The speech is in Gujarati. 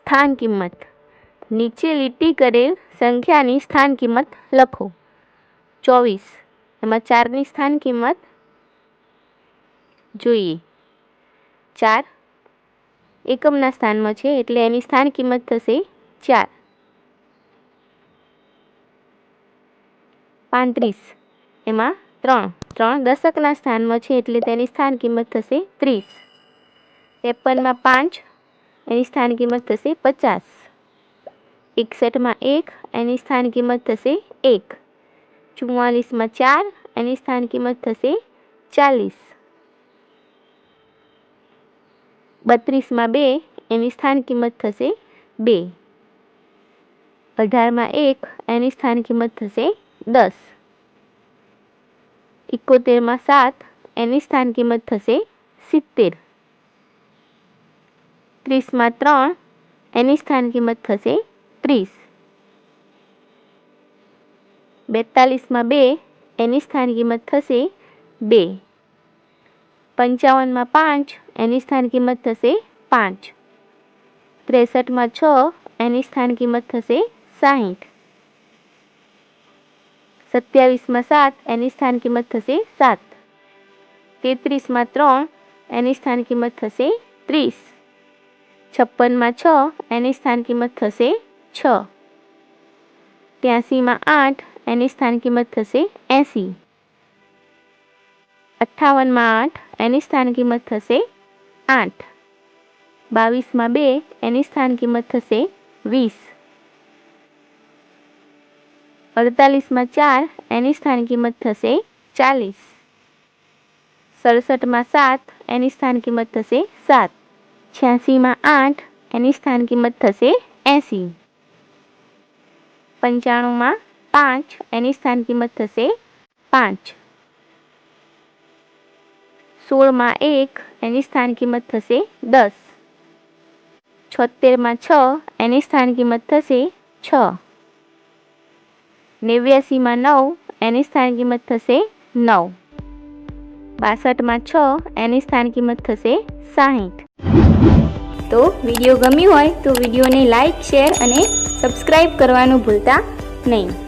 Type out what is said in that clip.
સ્થાન કિંમત નીચે લીટી કરેલ સંખ્યાની સ્થાન કિંમત લખો. 24 એમાં 4ની સ્થાન કિંમત જોઈએ. 4 એકમના સ્થાનમાં છે એટલે એની સ્થાન કિંમત થશે 4. 35 એમાં 3 દશકના સ્થાનમાં છે એટલે તેની સ્થાન કિંમત થશે 30. 53માં 5 એની સ્થાન કિંમત થશે 50. 61માં 1 એની સ્થાન કિંમત થશે 1. 44માં 4 એની સ્થાન કિંમત થશે 40. 32માં 2 એની સ્થાન કિંમત થશે 2. 18માં 1 એની સ્થાન કિંમત થશે 10. 71માં 7 એની સ્થાન કિંમત થશે 70. 30માં 3 એની સ્થાન કિંમત થશે 30. 42માં 2 એની સ્થાન કિંમત થશે 2. 55માં 5 એની સ્થાન કિંમત થશે 5. 63માં 6 એની સ્થાન કિંમત થશે 60. 27માં 7 એની સ્થાન કિંમત થશે 7. 33માં 3 એની સ્થાન કિંમત થશે 30. 56માં 6 એની સ્થાન કિંમત થશે 6. 83માં 8 એની સ્થાન કિંમત થશે 80. 58માં 8 એની સ્થાન કિંમત થશે 8. 22માં 2 એની સ્થાન કિંમત થશે 20. 48માં 4 એની સ્થાન કિંમત થશે 40. 67માં 7 એની સ્થાન કિંમત થશે 7. 86માં 8 એની સ્થાન કિંમત થશે 80. 95માં 5 એની સ્થાન કિંમત થશે 5. 16માં 1 એની સ્થાન કિંમત થશે 10. 76માં 6 એની સ્થાન કિંમત થશે 6. 89માં 9 એની સ્થાન કિંમત થશે 9. 62માં 6 એની સ્થાન કિંમત થશે 60. તો વિડીયો ગમ્યું હોય તો વિડીયોને લાઈક, શેર અને સબસ્ક્રાઈબ કરવાનું ભૂલતા નહીં.